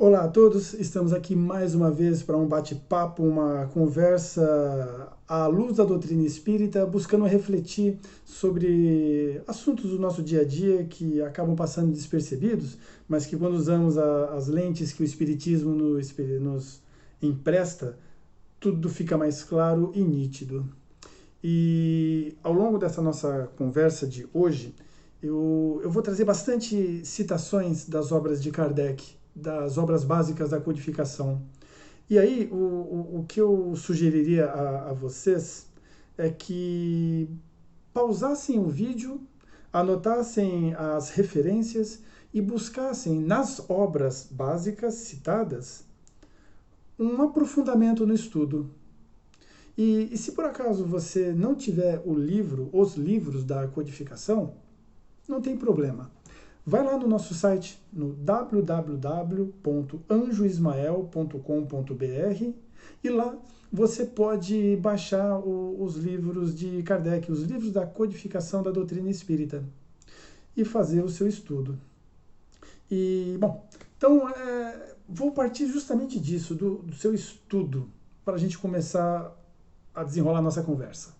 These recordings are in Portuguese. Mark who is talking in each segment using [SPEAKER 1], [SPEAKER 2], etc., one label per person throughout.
[SPEAKER 1] Olá a todos, estamos aqui mais uma vez para um bate-papo, uma conversa à luz da doutrina espírita, buscando refletir sobre assuntos do nosso dia a dia que acabam passando despercebidos, mas que quando usamos as lentes que o espiritismo nos empresta, tudo fica mais claro e nítido. E ao longo dessa nossa conversa de hoje, eu vou trazer bastante citações das obras de Kardec, das obras básicas da codificação. E aí, o que eu sugeriria a vocês é que pausassem o vídeo, anotassem as referências e buscassem nas obras básicas citadas um aprofundamento no estudo. E se por acaso você não tiver o livro, os livros da codificação, não tem problema. Vai lá no nosso site, no www.anjoismael.com.br e lá você pode baixar os livros de Kardec, os livros da codificação da doutrina espírita e fazer o seu estudo. E, bom, então vou partir justamente disso, do seu estudo, para a gente começar a desenrolar a nossa conversa.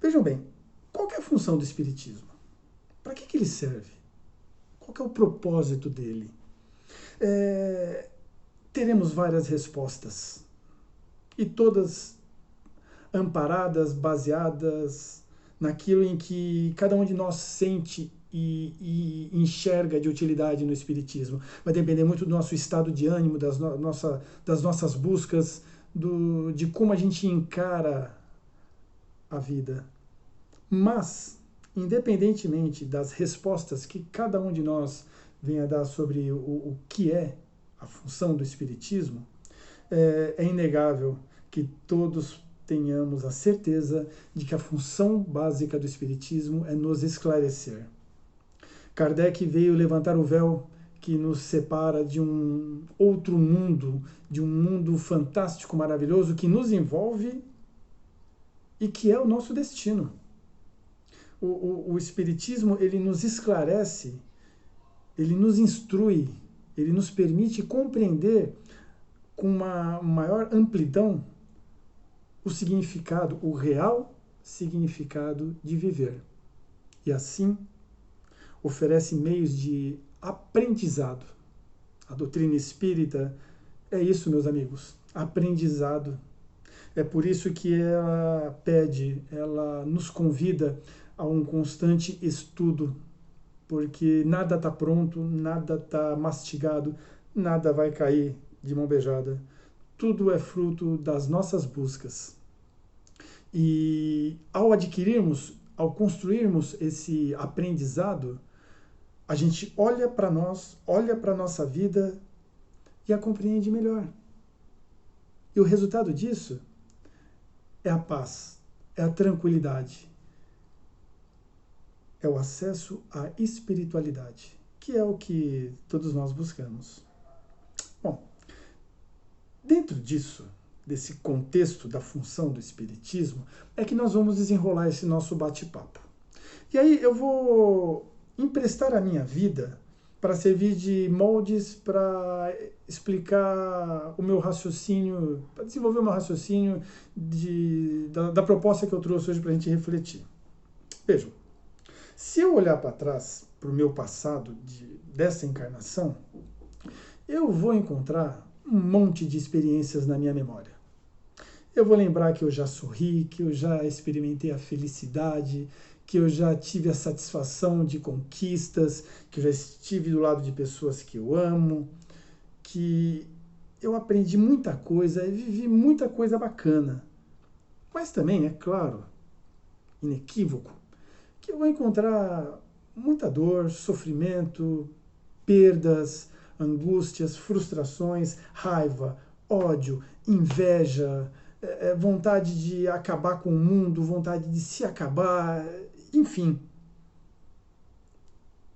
[SPEAKER 1] Vejam bem, qual que é a função do Espiritismo? Para que ele serve? Qual que é o propósito dele? Teremos várias respostas, e todas amparadas, baseadas naquilo em que cada um de nós sente e enxerga de utilidade no Espiritismo. Vai depender muito do nosso estado de ânimo, das nossas buscas, de como a gente encara a vida. Mas, independentemente das respostas que cada um de nós venha dar sobre o que é a função do Espiritismo, é inegável que todos tenhamos a certeza de que a função básica do Espiritismo é nos esclarecer. Kardec veio levantar o véu que nos separa de um outro mundo, de um mundo fantástico, maravilhoso, que nos envolve e que é o nosso destino. O Espiritismo, ele nos esclarece, ele nos instrui, ele nos permite compreender com uma maior amplidão o significado, o real significado de viver. E assim, oferece meios de aprendizado. A doutrina espírita é isso, meus amigos, aprendizado. É por isso que ela pede, ela nos convida a um constante estudo, porque nada está pronto, nada está mastigado, nada vai cair de mão beijada. Tudo é fruto das nossas buscas. E ao adquirirmos, ao construirmos esse aprendizado, a gente olha para nós, olha para a nossa vida e a compreende melhor. E o resultado disso é a paz, é a tranquilidade, é o acesso à espiritualidade, que é o que todos nós buscamos. Bom, dentro disso, desse contexto da função do Espiritismo, é que nós vamos desenrolar esse nosso bate-papo. E aí eu vou emprestar a minha vida para servir de moldes para explicar o meu raciocínio, para desenvolver o meu raciocínio da proposta que eu trouxe hoje para a gente refletir. Vejam, se eu olhar para trás, para o meu passado dessa encarnação, eu vou encontrar um monte de experiências na minha memória. Eu vou lembrar que eu já sorri, que eu já experimentei a felicidade, que eu já tive a satisfação de conquistas, que eu já estive do lado de pessoas que eu amo, que eu aprendi muita coisa e vivi muita coisa bacana. Mas também, é claro, inequívoco, que eu vou encontrar muita dor, sofrimento, perdas, angústias, frustrações, raiva, ódio, inveja, vontade de acabar com o mundo, vontade de se acabar, enfim.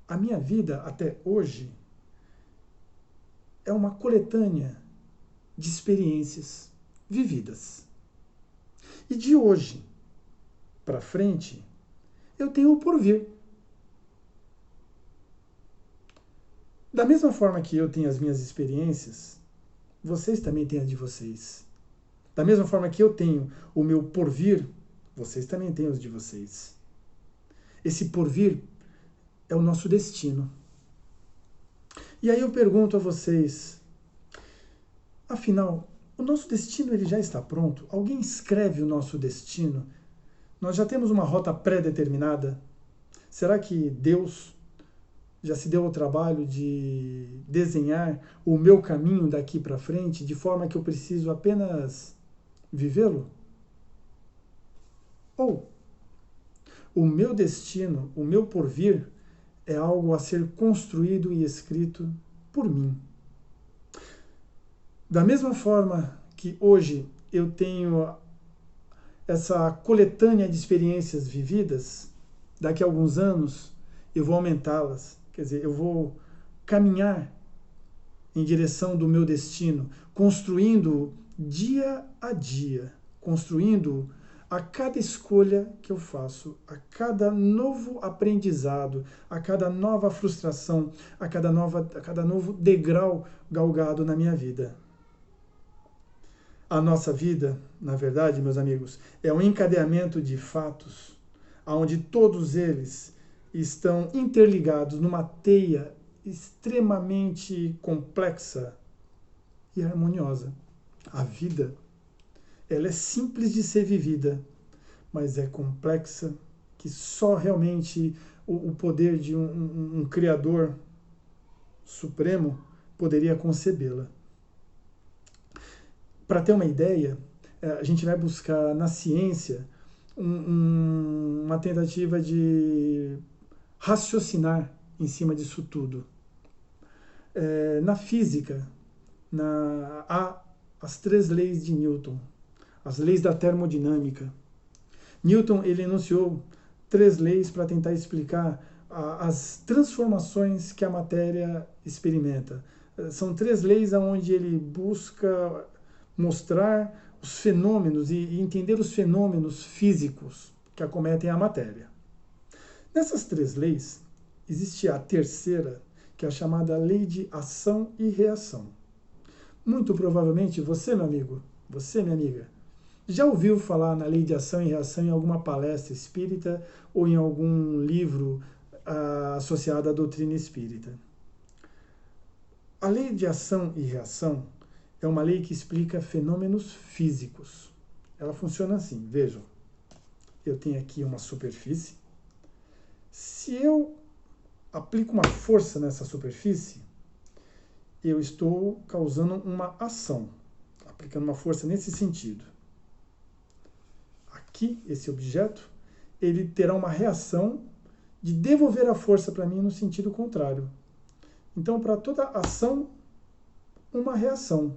[SPEAKER 1] A minha vida até hoje é uma coletânea de experiências vividas. E de hoje para frente, eu tenho o porvir. Da mesma forma que eu tenho as minhas experiências, vocês também têm a de vocês. Da mesma forma que eu tenho o meu porvir, vocês também têm os de vocês. Esse porvir é o nosso destino. E aí eu pergunto a vocês, afinal, o nosso destino ele já está pronto? Alguém escreve o nosso destino? Nós já temos uma rota pré-determinada? Será que Deus já se deu ao trabalho de desenhar o meu caminho daqui para frente, de forma que eu preciso apenas vivê-lo? Ou o meu destino, o meu porvir, é algo a ser construído e escrito por mim? Da mesma forma que hoje eu tenho essa coletânea de experiências vividas, daqui a alguns anos eu vou aumentá-las. Quer dizer, eu vou caminhar em direção do meu destino, construindo dia a dia, construindo a cada escolha que eu faço, a cada novo aprendizado, a cada nova frustração, a cada novo degrau galgado na minha vida. A nossa vida, na verdade, meus amigos, é um encadeamento de fatos, onde todos eles estão interligados numa teia extremamente complexa e harmoniosa. A vida, ela é simples de ser vivida, mas é complexa, que só realmente o poder de um Criador supremo poderia concebê-la. Para ter uma ideia, a gente vai buscar na ciência uma tentativa de raciocinar em cima disso tudo. Na física, há as 3 leis de Newton, as leis da termodinâmica. Newton ele enunciou 3 leis para tentar explicar as transformações que a matéria experimenta. São 3 leis onde ele busca mostrar os fenômenos e entender os fenômenos físicos que acometem a matéria. Nessas 3 leis, existe a terceira, que é a chamada lei de ação e reação. Muito provavelmente você, meu amigo, você, minha amiga, já ouviu falar na lei de ação e reação em alguma palestra espírita ou em algum livro associado à doutrina espírita. A lei de ação e reação é uma lei que explica fenômenos físicos. Ela funciona assim, vejam. Eu tenho aqui uma superfície. Se eu aplico uma força nessa superfície, eu estou causando uma ação, aplicando uma força nesse sentido. Aqui, esse objeto, ele terá uma reação de devolver a força para mim no sentido contrário. Então, para toda ação, uma reação.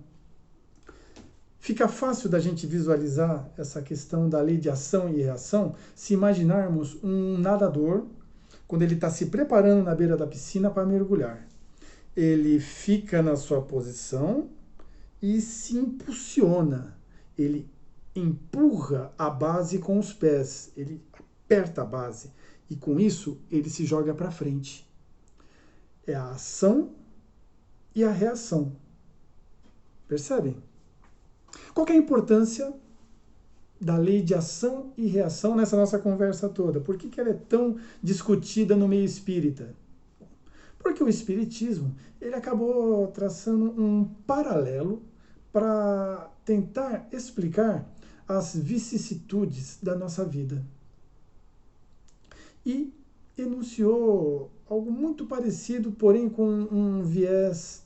[SPEAKER 1] Fica fácil da gente visualizar essa questão da lei de ação e reação se imaginarmos um nadador quando ele está se preparando na beira da piscina para mergulhar. Ele fica na sua posição e se impulsiona. Ele empurra a base com os pés, ele aperta a base e com isso ele se joga para frente. É a ação e a reação. Percebem? Qual que é a importância da lei de ação e reação nessa nossa conversa toda? Por que ela é tão discutida no meio espírita? Porque o espiritismo ele acabou traçando um paralelo para tentar explicar as vicissitudes da nossa vida. E enunciou algo muito parecido, porém com um viés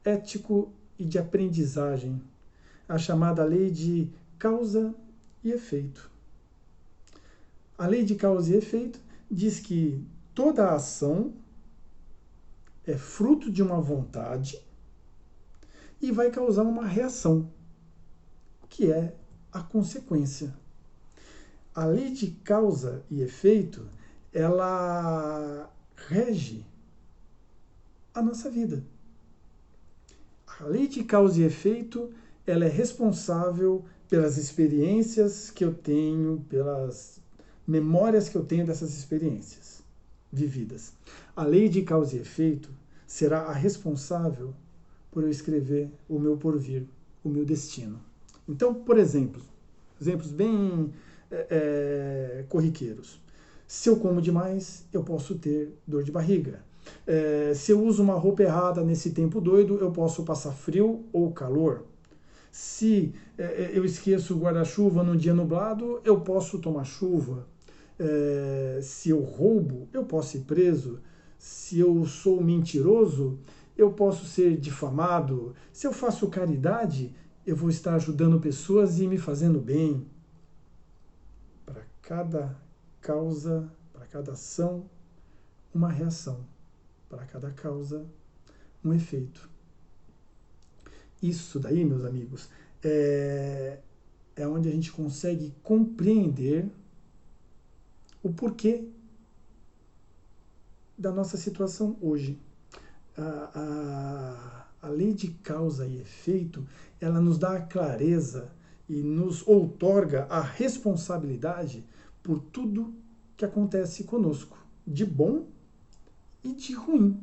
[SPEAKER 1] ético e de aprendizagem, a chamada lei de causa e efeito. A lei de causa e efeito diz que toda ação é fruto de uma vontade e vai causar uma reação, que é a consequência. A lei de causa e efeito, ela rege a nossa vida. A lei de causa e efeito, ela é responsável pelas experiências que eu tenho, pelas memórias que eu tenho dessas experiências vividas. A lei de causa e efeito será a responsável por eu escrever o meu porvir, o meu destino. Então, por exemplo, exemplos bem corriqueiros. Se eu como demais, eu posso ter dor de barriga. Se eu uso uma roupa errada nesse tempo doido, eu posso passar frio ou calor. Se eu esqueço o guarda-chuva num dia nublado, eu posso tomar chuva. Se eu roubo, eu posso ir preso. Se eu sou mentiroso, eu posso ser difamado. Se eu faço caridade, eu vou estar ajudando pessoas e me fazendo bem. Para cada causa, para cada ação, uma reação. Para cada causa, um efeito. Isso daí, meus amigos, é onde a gente consegue compreender o porquê da nossa situação hoje. A lei de causa e efeito, ela nos dá a clareza e nos outorga a responsabilidade por tudo que acontece conosco, de bom e de ruim.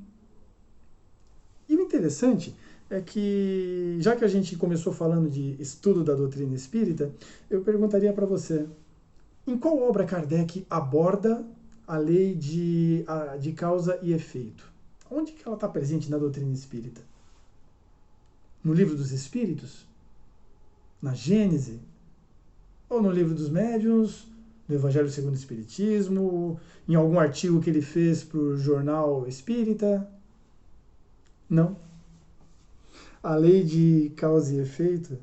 [SPEAKER 1] E o interessante é que, já que a gente começou falando de estudo da doutrina espírita, eu perguntaria para você, em qual obra Kardec aborda a lei de causa e efeito? Onde que ela está presente na doutrina espírita? No Livro dos Espíritos? Na Gênese? Ou no Livro dos Médiuns? No Evangelho segundo o Espiritismo? Em algum artigo que ele fez para o Jornal Espírita? Não. A lei de causa e efeito,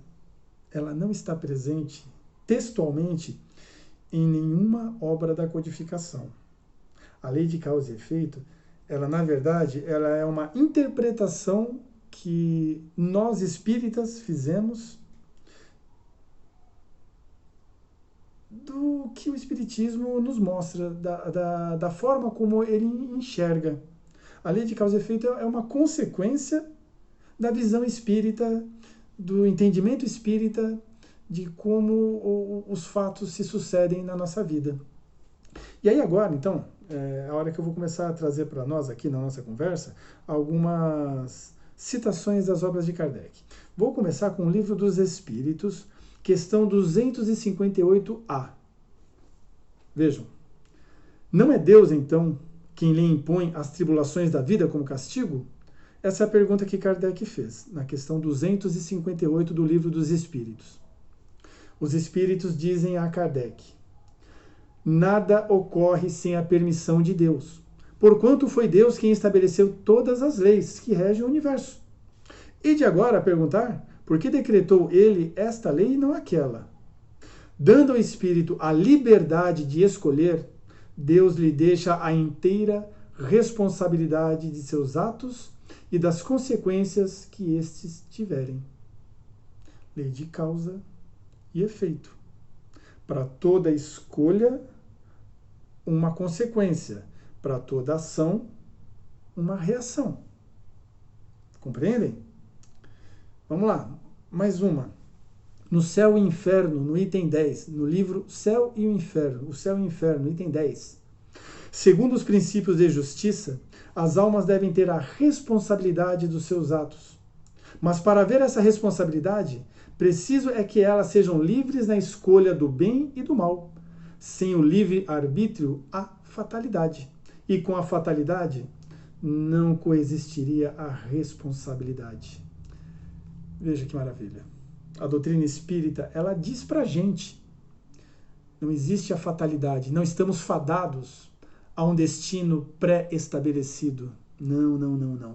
[SPEAKER 1] ela não está presente textualmente em nenhuma obra da codificação. A lei de causa e efeito, ela na verdade, ela é uma interpretação que nós espíritas fizemos do que o espiritismo nos mostra, da forma como ele enxerga. A lei de causa e efeito é uma consequência da visão espírita, do entendimento espírita, de como os fatos se sucedem na nossa vida. E aí agora, então, é a hora que eu vou começar a trazer para nós aqui na nossa conversa algumas citações das obras de Kardec. Vou começar com o Livro dos Espíritos, questão 258A. Vejam, não é Deus, então, quem lhe impõe as tribulações da vida como castigo? Essa é a pergunta que Kardec fez, na questão 258 do Livro dos Espíritos. Os Espíritos dizem a Kardec: nada ocorre sem a permissão de Deus, porquanto foi Deus quem estabeleceu todas as leis que regem o universo. E de agora a perguntar, por que decretou ele esta lei e não aquela? Dando ao Espírito a liberdade de escolher, Deus lhe deixa a inteira responsabilidade de seus atos e das consequências que estes tiverem. Lei de causa e efeito. Para toda escolha, uma consequência. Para toda ação, uma reação. Compreendem? Vamos lá, mais uma. No Céu e Inferno, no item 10, no livro Céu e o Inferno, o Céu e o Inferno, item 10. Segundo os princípios de justiça, as almas devem ter a responsabilidade dos seus atos. Mas para haver essa responsabilidade, preciso é que elas sejam livres na escolha do bem e do mal. Sem o livre arbítrio, há fatalidade. E com a fatalidade, não coexistiria a responsabilidade. Veja que maravilha. A doutrina espírita, ela diz pra gente, não existe a fatalidade, não estamos fadados a um destino pré-estabelecido. Não, não, não, não.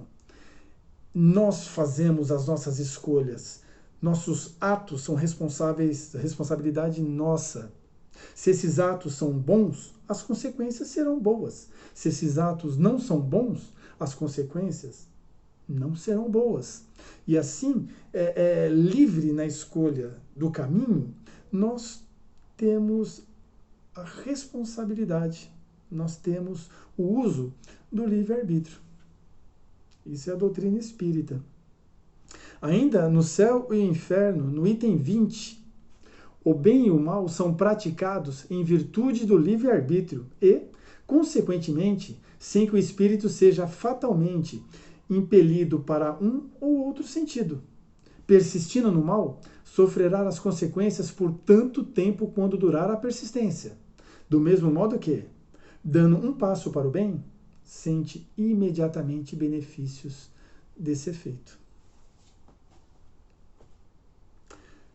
[SPEAKER 1] Nós fazemos as nossas escolhas. Nossos atos são responsabilidade nossa. Se esses atos são bons, as consequências serão boas. Se esses atos não são bons, as consequências não serão boas. E assim, livre na escolha do caminho, nós temos a responsabilidade, nós temos o uso do livre-arbítrio. Isso é a doutrina espírita. Ainda no Céu e Inferno, no item 20, o bem e o mal são praticados em virtude do livre-arbítrio e, consequentemente, sem que o espírito seja fatalmente impelido para um ou outro sentido. Persistindo no mal, sofrerá as consequências por tanto tempo quando durar a persistência. Do mesmo modo que, dando um passo para o bem, sente imediatamente benefícios desse efeito.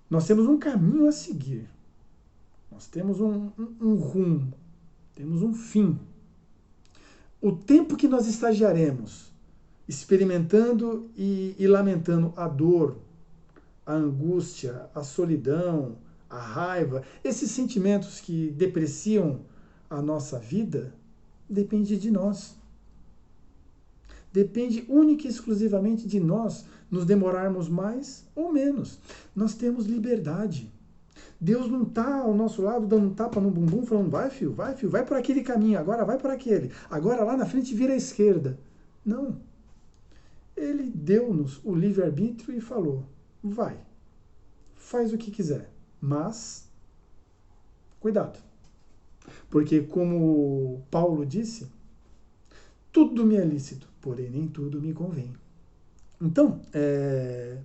[SPEAKER 1] Nós temos um caminho a seguir. Nós temos um rumo. Temos um fim. O tempo que nós estagiaremos experimentando e lamentando a dor, a angústia, a solidão, a raiva, esses sentimentos que depreciam a nossa vida, depende de nós. Depende única e exclusivamente de nós nos demorarmos mais ou menos. Nós temos liberdade. Deus não está ao nosso lado dando um tapa no bumbum, falando, vai filho, vai por aquele caminho, agora vai por aquele, agora lá na frente vira à esquerda. Não. Ele deu-nos o livre-arbítrio e falou, vai, faz o que quiser, mas cuidado. Porque como Paulo disse, tudo me é lícito, porém nem tudo me convém. Então,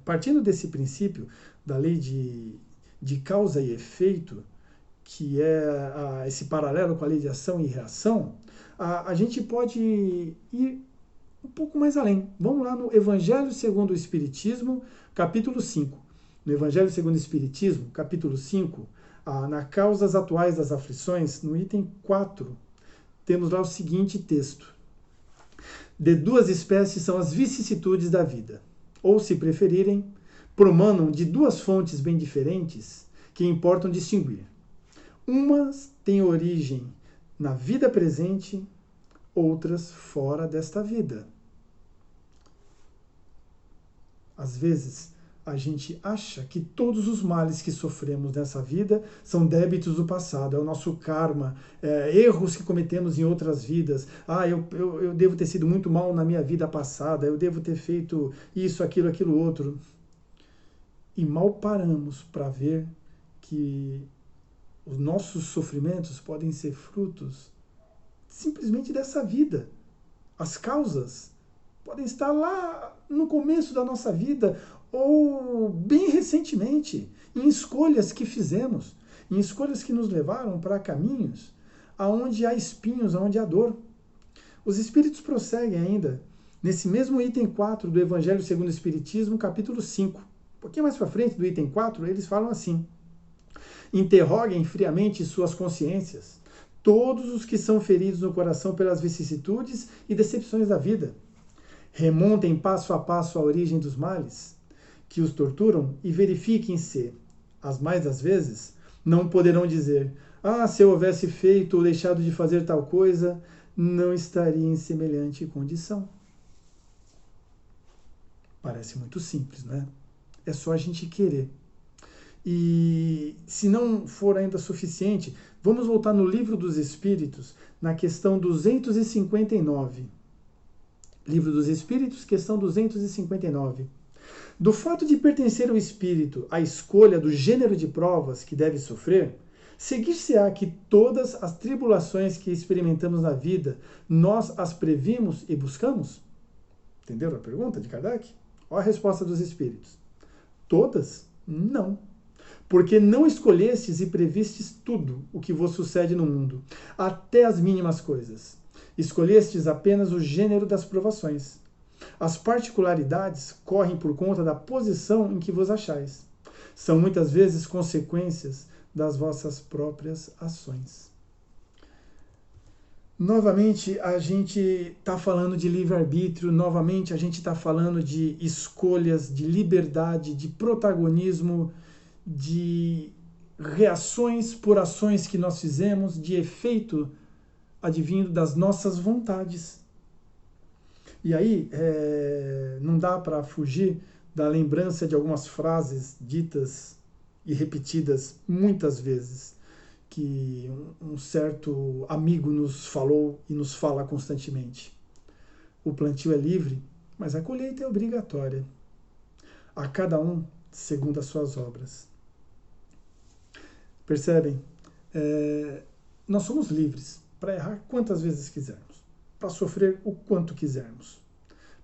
[SPEAKER 1] partindo desse princípio da lei de causa e efeito, que é esse paralelo com a lei de ação e reação, a gente pode ir um pouco mais além. Vamos lá no Evangelho segundo o Espiritismo, capítulo 5. No Evangelho segundo o Espiritismo, capítulo 5, na Causas Atuais das Aflições, no item 4, temos lá o seguinte texto. De duas espécies são as vicissitudes da vida. Ou, se preferirem, promanam de duas fontes bem diferentes que importam distinguir. Umas têm origem na vida presente, outras fora desta vida. Às vezes, a gente acha que todos os males que sofremos nessa vida são débitos do passado, é o nosso karma, erros que cometemos em outras vidas. Eu devo ter sido muito mal na minha vida passada, eu devo ter feito isso, aquilo, outro. E mal paramos para ver que os nossos sofrimentos podem ser frutos simplesmente dessa vida. As causas podem estar lá no começo da nossa vida ou bem recentemente, em escolhas que fizemos, em escolhas que nos levaram para caminhos aonde há espinhos, aonde há dor. Os espíritos prosseguem ainda nesse mesmo item 4 do Evangelho segundo o Espiritismo, capítulo 5. Um pouquinho mais para frente do item 4, eles falam assim: interroguem friamente suas consciências, todos os que são feridos no coração pelas vicissitudes e decepções da vida. Remontem passo a passo a origem dos males que os torturam e verifiquem se, as mais das vezes, não poderão dizer: se eu houvesse feito ou deixado de fazer tal coisa, não estaria em semelhante condição. Parece muito simples, né? É só a gente querer. E se não for ainda suficiente, vamos voltar no Livro dos Espíritos, na questão 259. Livro dos Espíritos, questão 259. Do fato de pertencer ao espírito à escolha do gênero de provas que deve sofrer, seguir-se-á que todas as tribulações que experimentamos na vida, nós as previmos e buscamos? Entenderam a pergunta de Kardec? Olha a resposta dos espíritos. Todas? Não. Porque não escolhestes e previstes tudo o que vos sucede no mundo, até as mínimas coisas. Escolhestes apenas o gênero das provações. As particularidades correm por conta da posição em que vos achais. São muitas vezes consequências das vossas próprias ações. Novamente, a gente está falando de livre-arbítrio, novamente a gente está falando de escolhas, de liberdade, de protagonismo, de reações por ações que nós fizemos, de efeito advindo das nossas vontades. E aí, não dá para fugir da lembrança de algumas frases ditas e repetidas muitas vezes, que um certo amigo nos falou e nos fala constantemente. O plantio é livre, mas a colheita é obrigatória. A cada um segundo as suas obras. Percebem? Nós somos livres para errar quantas vezes quisermos, para sofrer o quanto quisermos,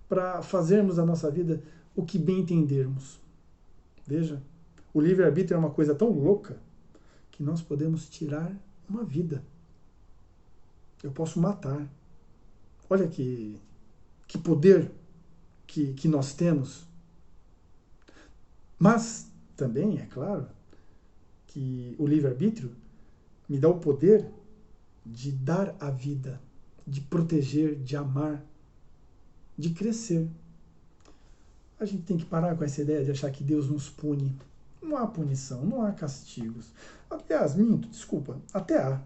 [SPEAKER 1] para fazermos da nossa vida o que bem entendermos. Veja, o livre-arbítrio é uma coisa tão louca que nós podemos tirar uma vida. Eu posso matar. Olha que poder que nós temos. Mas também, é claro, que o livre-arbítrio me dá o poder de dar a vida, de proteger, de amar, de crescer. A gente tem que parar com essa ideia de achar que Deus nos pune. Não há punição, não há castigos. Aliás, desculpa, até há.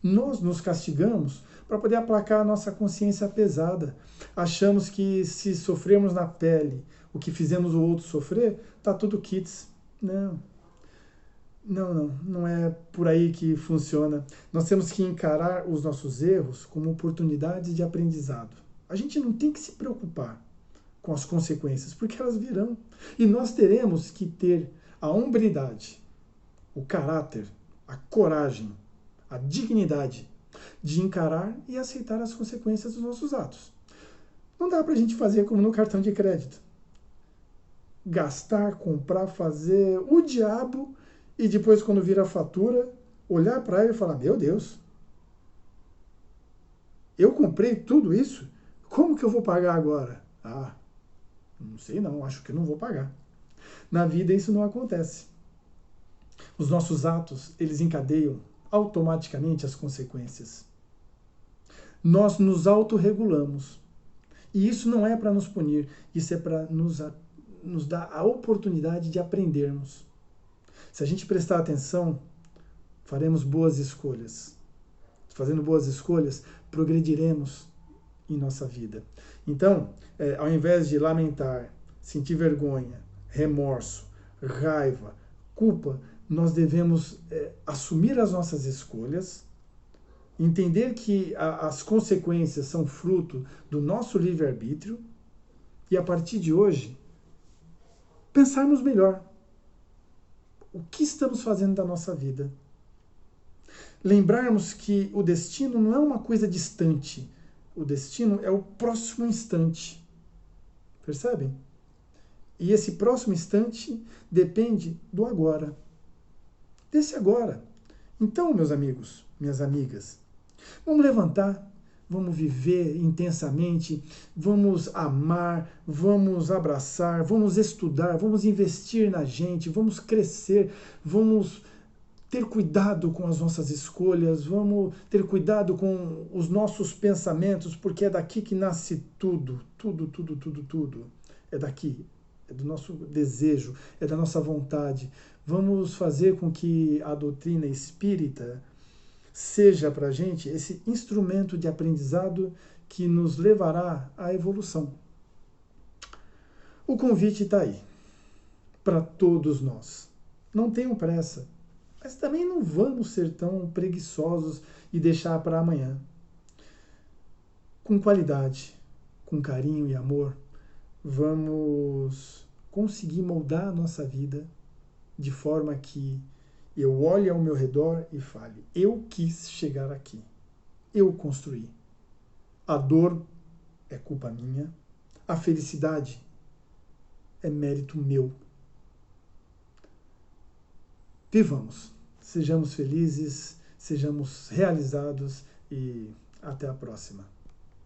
[SPEAKER 1] Nós nos castigamos para poder aplacar a nossa consciência pesada. Achamos que se sofremos na pele o que fizemos o outro sofrer, tá tudo kits. Não é por aí que funciona. Nós temos que encarar os nossos erros como oportunidades de aprendizado. A gente não tem que se preocupar com as consequências, porque elas virão. E nós teremos que ter a hombridade, o caráter, a coragem, a dignidade de encarar e aceitar as consequências dos nossos atos. Não dá para a gente fazer como no cartão de crédito. Gastar, comprar, fazer o diabo e depois, quando vira a fatura, olhar para ela e falar: meu Deus, eu comprei tudo isso? Como que eu vou pagar agora? Não sei não, acho que não vou pagar. Na vida isso não acontece. Os nossos atos, eles encadeiam automaticamente as consequências. Nós nos autorregulamos. E isso não é para nos punir, isso é para nos dar a oportunidade de aprendermos. Se a gente prestar atenção, faremos boas escolhas. Fazendo boas escolhas, progrediremos em nossa vida. Então, ao invés de lamentar, sentir vergonha, remorso, raiva, culpa, nós devemos assumir as nossas escolhas, entender que as consequências são fruto do nosso livre-arbítrio e, a partir de hoje, pensarmos melhor. O que estamos fazendo da nossa vida? Lembrarmos que o destino não é uma coisa distante. O destino é o próximo instante. Percebem? E esse próximo instante depende do agora. Desse agora. Então, meus amigos, minhas amigas, vamos levantar, vamos viver intensamente, vamos amar, vamos abraçar, vamos estudar, vamos investir na gente, vamos crescer, vamos ter cuidado com as nossas escolhas, vamos ter cuidado com os nossos pensamentos, porque é daqui que nasce tudo. É daqui, é do nosso desejo, é da nossa vontade. Vamos fazer com que a doutrina espírita seja para a gente esse instrumento de aprendizado que nos levará à evolução. O convite está aí, para todos nós. Não tenham pressa. Mas também não vamos ser tão preguiçosos e deixar para amanhã. Com qualidade, com carinho e amor, vamos conseguir moldar a nossa vida de forma que eu olhe ao meu redor e fale: eu quis chegar aqui, eu construí. A dor é culpa minha, a felicidade é mérito meu. Vivamos, sejamos felizes, sejamos realizados e até a próxima.